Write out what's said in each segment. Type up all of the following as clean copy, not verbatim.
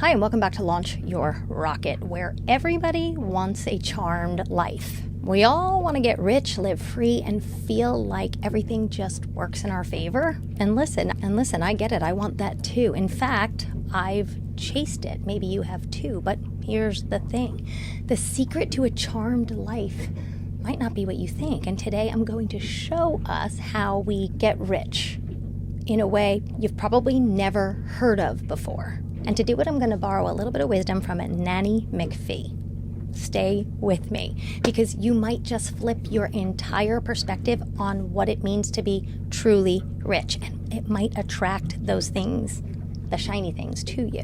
Hi, and welcome back to Launch Your Rocket, where everybody wants a charmed life. We all want to get rich, live free, and feel like everything just works in our favor. And listen, I get it. I want that too. In fact, I've chased it. Maybe you have too. But here's the thing. The secret to a charmed life might not be what you think. And today I'm going to show us how we get rich in a way you've probably never heard of before. And to do it, I'm going to borrow a little bit of wisdom from Nanny McPhee. Stay with me, because you might just flip your entire perspective on what it means to be truly rich, and it might attract those things, the shiny things, to you.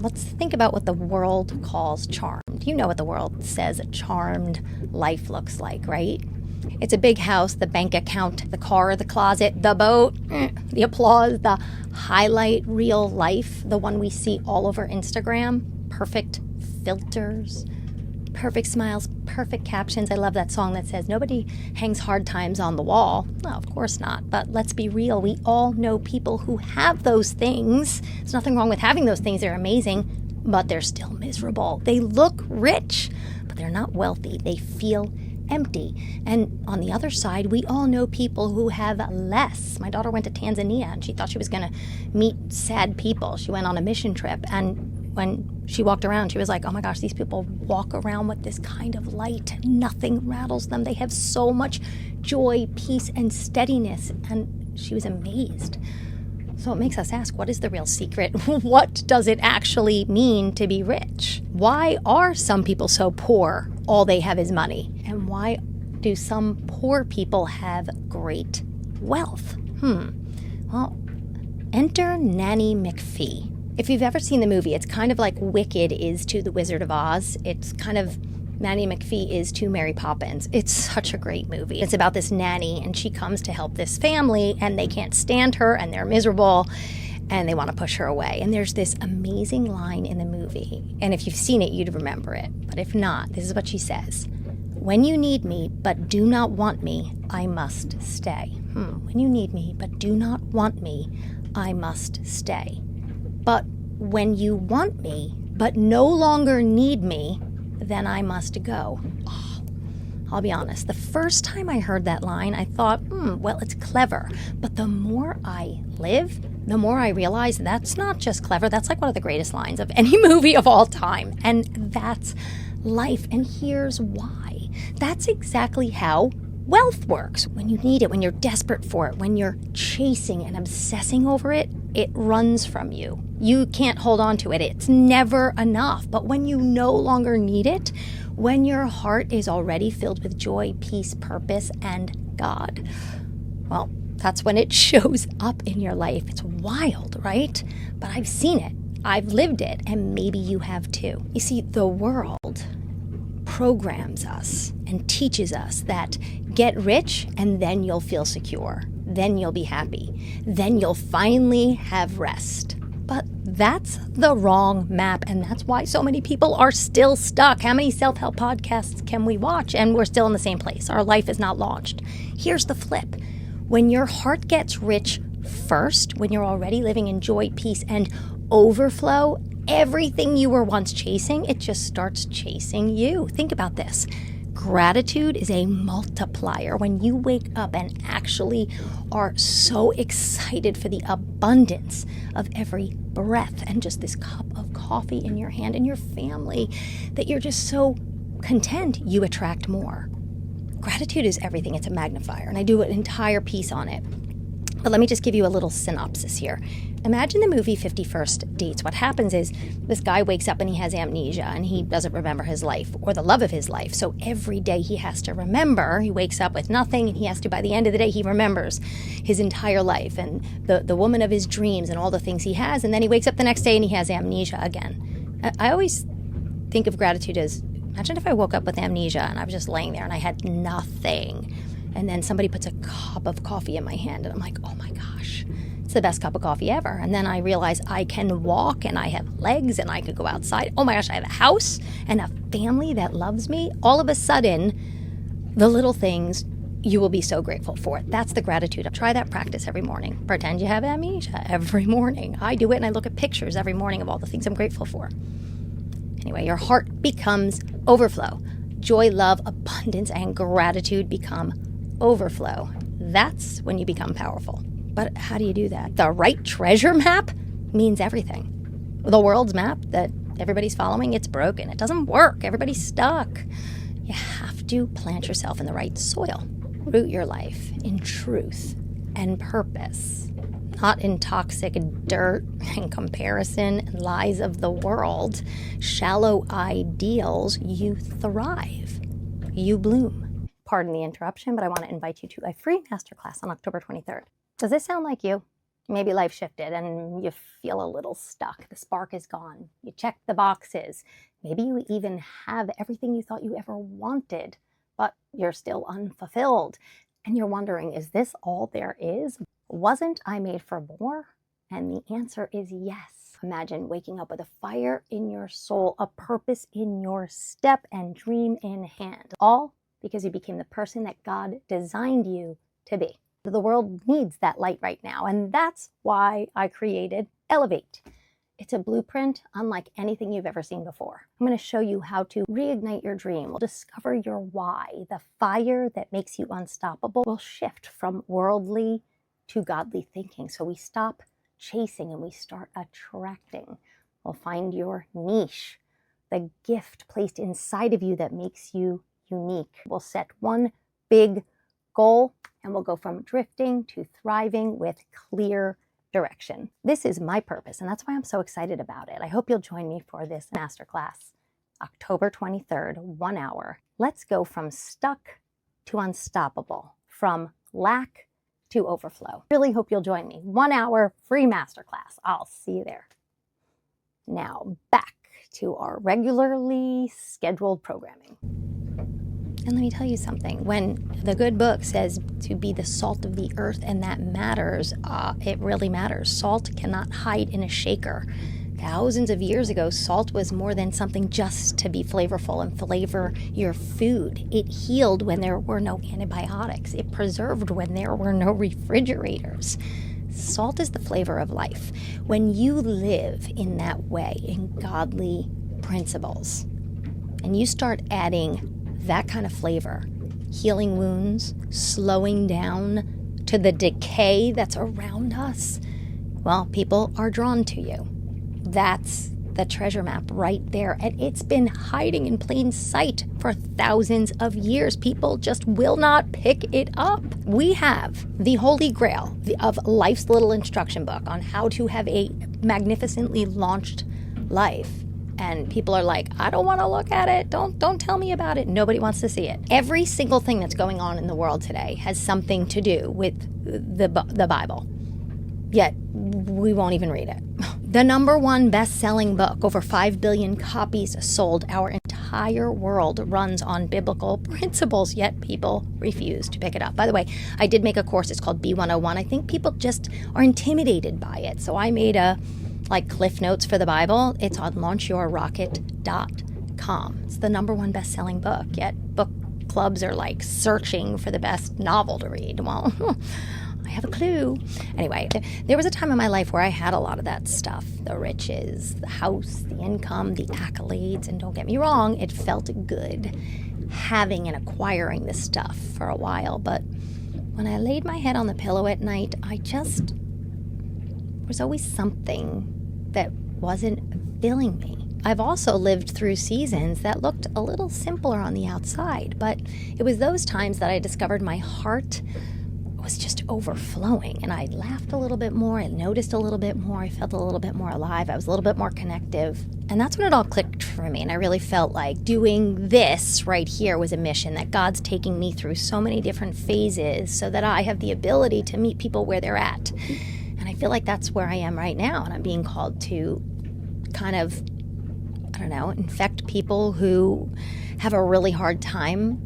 Let's think about what the world calls charmed. You know what the world says a charmed life looks like, right? It's a big house, the bank account, the car, the closet, the boat, the applause, the highlight real life, the one we see all over Instagram. Perfect filters, perfect smiles, perfect captions. I love that song that says, nobody hangs hard times on the wall. No, of course not. But let's be real. We all know people who have those things. There's nothing wrong with having those things. They're amazing, but they're still miserable. They look rich, but they're not wealthy. They feel empty. And on the other side, we all know people who have less. My daughter went to Tanzania and she thought she was going to meet sad people. She went on a mission trip, and when she walked around, she was like, oh my gosh, these people walk around with this kind of light. Nothing rattles them. They have so much joy, peace, and steadiness. And she was amazed. So it makes us ask, what is the real secret? What does it actually mean to be rich? Why are some people so poor? All they have is money. And why do some poor people have great wealth? Well, enter Nanny McPhee. If you've ever seen the movie, it's kind of like Wicked is to The Wizard of Oz. It's kind of Nanny McPhee is to Mary Poppins. It's such a great movie. It's about this nanny, and she comes to help this family, and they can't stand her, and they're miserable, and they want to push her away. And there's this amazing line in the movie, and if you've seen it, you'd remember it. But if not, this is what she says. When you need me, but do not want me, I must stay. When you need me, but do not want me, I must stay. But when you want me, but no longer need me, then I must go. I'll be honest, the first time I heard that line, I thought, well, it's clever. But the more I live, the more I realize that's not just clever, that's like one of the greatest lines of any movie of all time. And that's life. And here's why. That's exactly how wealth works. When you need it, when you're desperate for it, when you're chasing and obsessing over it, it runs from you. You can't hold on to it. It's never enough. But when you no longer need it, when your heart is already filled with joy, peace, purpose, and God, well, that's when it shows up in your life. It's wild, right? But I've seen it. I've lived it. And maybe you have too. You see, the world programs us and teaches us that get rich and then you'll feel secure. Then you'll be happy. Then you'll finally have rest. But that's the wrong map, and that's why so many people are still stuck. How many self-help podcasts can we watch and we're still in the same place? Our life is not launched. Here's the flip. When your heart gets rich first, when you're already living in joy, peace, and overflow, everything you were once chasing, it just starts chasing you. Think about this. Gratitude is a multiplier. When you wake up and actually are so excited for the abundance of every breath and just this cup of coffee in your hand and your family, that you're just so content, you attract more. Gratitude is everything. It's a magnifier, and I do an entire piece on it. But let me just give you a little synopsis here. Imagine the movie 50 First Dates. What happens is this guy wakes up and he has amnesia and he doesn't remember his life or the love of his life. So every day he has to remember. He wakes up with nothing, and he has to, by the end of the day, he remembers his entire life and the woman of his dreams and all the things he has. And then he wakes up the next day and he has amnesia again. I always think of gratitude as, imagine if I woke up with amnesia and I was just laying there and I had nothing. And then somebody puts a cup of coffee in my hand and I'm like, oh my gosh, it's the best cup of coffee ever. And then I realize I can walk and I have legs and I could go outside. Oh my gosh, I have a house and a family that loves me. All of a sudden, the little things you will be so grateful for it. That's the gratitude. Try that practice every morning. Pretend you have amnesia every morning. I do it, and I look at pictures every morning of all the things I'm grateful for. Anyway, your heart becomes overflow. Joy, love, abundance, and gratitude become overflow. That's when you become powerful. But how do you do that? The right treasure map means everything. The world's map that everybody's following, it's broken. It doesn't work. Everybody's stuck. You have to plant yourself in the right soil. Root your life in truth and purpose, not in toxic dirt and comparison and lies of the world. Shallow ideals, you thrive. You bloom. Pardon the interruption, but I want to invite you to a free masterclass on October 23rd. Does this sound like you? Maybe life shifted and you feel a little stuck. The spark is gone. You check the boxes. Maybe you even have everything you thought you ever wanted, but you're still unfulfilled. And you're wondering, is this all there is? Wasn't I made for more? And the answer is yes. Imagine waking up with a fire in your soul, a purpose in your step, and dream in hand. All because you became the person that God designed you to be. The world needs that light right now, and that's why I created Elevate. It's a blueprint unlike anything you've ever seen before. I'm going to show you how to reignite your dream. We'll discover your why. The fire that makes you unstoppable will shift from worldly to godly thinking. So we stop chasing and we start attracting. We'll find your niche, the gift placed inside of you that makes you unique. We'll set one big goal and we'll go from drifting to thriving with clear direction. This is my purpose, and that's why I'm so excited about it. I hope you'll join me for this masterclass, October 23rd, 1 hour. Let's go from stuck to unstoppable, from lack to overflow. Really hope you'll join me. 1 hour free masterclass. I'll see you there. Now back to our regularly scheduled programming. And let me tell you something. When the good book says to be the salt of the earth, and that matters, it really matters. Salt cannot hide in a shaker. Thousands of years ago, salt was more than something just to be flavorful and flavor your food. It healed when there were no antibiotics. It preserved when there were no refrigerators. Salt is the flavor of life. When you live in that way, in godly principles, and you start adding that kind of flavor, healing wounds, slowing down to the decay that's around us, well, people are drawn to you. That's the treasure map right there. And it's been hiding in plain sight for thousands of years. People just will not pick it up. We have the holy grail of life's little instruction book on how to have a magnificently launched life. And people are like, I don't want to look at it. Don't tell me about it. Nobody wants to see it. Every single thing that's going on in the world today has something to do with the Bible. Yet we won't even read it. The #1 best-selling book, over 5 billion copies sold. Our entire world runs on biblical principles, yet people refuse to pick it up. By the way, I did make a course. It's called B101. I think people just are intimidated by it. So I made Cliff Notes for the Bible. It's on launchyourrocket.com. It's the #1 best-selling book, yet book clubs are searching for the best novel to read. Well, I have a clue. Anyway, there was a time in my life where I had a lot of that stuff. The riches, the house, the income, the accolades. And don't get me wrong, it felt good having and acquiring this stuff for a while. But when I laid my head on the pillow at night, there was always something that wasn't filling me. I've also lived through seasons that looked a little simpler on the outside, but it was those times that I discovered my heart was just overflowing, and I laughed a little bit more, I noticed a little bit more, I felt a little bit more alive, I was a little bit more connective, and that's when it all clicked for me, and I really felt like doing this right here was a mission, that God's taking me through so many different phases so that I have the ability to meet people where they're at. And I feel like that's where I am right now, and I'm being called to kind of, infect people who have a really hard time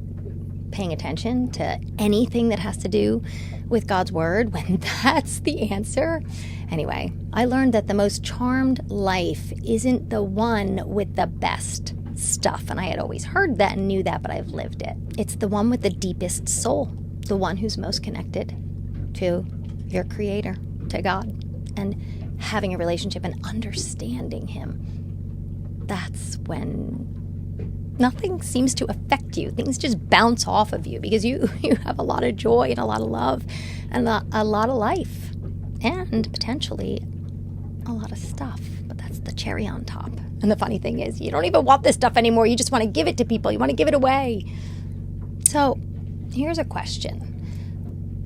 paying attention to anything that has to do with God's word when that's the answer. Anyway, I learned that the most charmed life isn't the one with the best stuff, and I had always heard that and knew that, but I've lived it. It's the one with the deepest soul. the one who's most connected to your creator, to God, and having a relationship and understanding him, that's when nothing seems to affect you. Things just bounce off of you because you have a lot of joy and a lot of love and a lot of life and potentially a lot of stuff. But that's the cherry on top. And the funny thing is, you don't even want this stuff anymore. You just want to give it to people. You want to give it away. So here's a question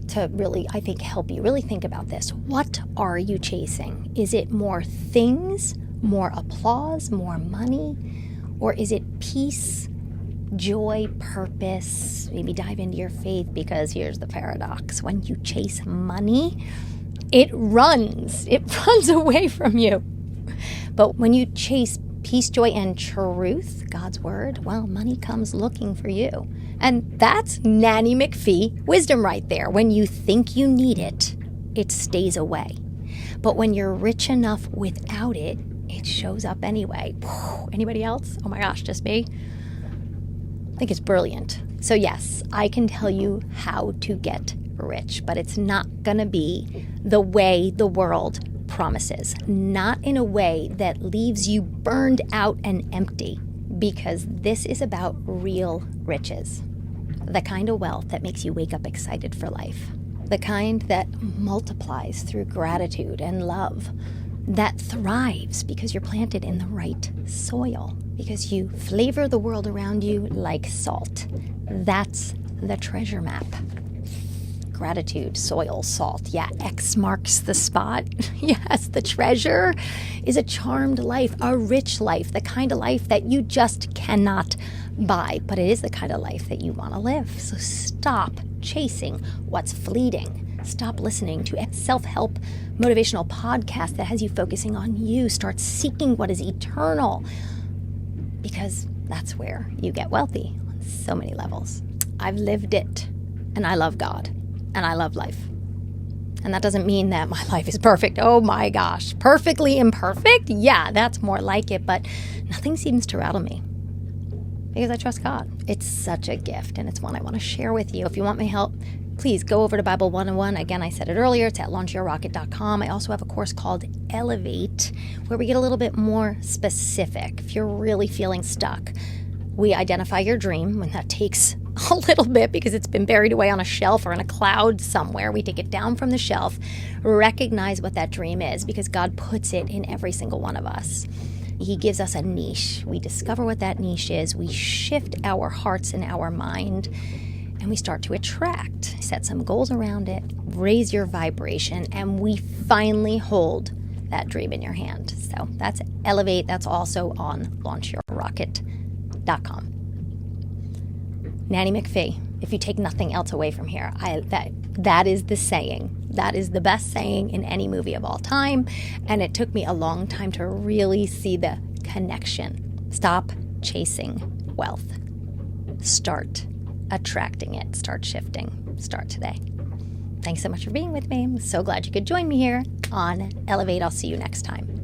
to really, I think, help you really think about this. What are you chasing? Is it more things, more applause, more money? Or is it peace, joy, purpose? Maybe dive into your faith, because here's the paradox. When you chase money, it runs away from you. But when you chase peace, joy, and truth, God's word, well, money comes looking for you. And that's Nanny McPhee wisdom right there. When you think you need it, it stays away. But when you're rich enough without it, it shows up anyway. Anybody else? Oh my gosh, just me? I think it's brilliant. So yes, I can tell you how to get rich, but it's not gonna be the way the world promises. Not in a way that leaves you burned out and empty, because this is about real riches. The kind of wealth that makes you wake up excited for life. The kind that multiplies through gratitude and love. That thrives because you're planted in the right soil. Because you flavor the world around you like salt. That's the treasure map. Gratitude, soil, salt. Yeah, X marks the spot. Yes, the treasure is a charmed life, a rich life, the kind of life that you just cannot buy, but it is the kind of life that you want to live. So stop chasing what's fleeting. Stop listening to a self-help motivational podcast that has you focusing on you. Start seeking what is eternal, because that's where you get wealthy on so many levels. I've lived it, and I love God. And I love life. And that doesn't mean that my life is perfect. Oh my gosh, perfectly imperfect? Yeah, that's more like it, but nothing seems to rattle me because I trust God. It's such a gift, and it's one I want to share with you. If you want my help, please go over to Bible 101. Again, I said it earlier, it's at launchyourrocket.com. I also have a course called Elevate, where we get a little bit more specific. If you're really feeling stuck, we identify your dream, and that takes a little bit because it's been buried away on a shelf or in a cloud somewhere. We take it down from the shelf, recognize what that dream is, because God puts it in every single one of us. He gives us a niche. We discover what that niche is. We shift our hearts and our mind, and we start to attract. Set some goals around it, raise your vibration, and we finally hold that dream in your hand. So that's Elevate. That's also on launchyourrocket.com. Nanny McPhee, if you take nothing else away from here, that is the saying. That is the best saying in any movie of all time. And it took me a long time to really see the connection. Stop chasing wealth. Start attracting it. Start shifting. Start today. Thanks so much for being with me. I'm so glad you could join me here on Elevate. I'll see you next time.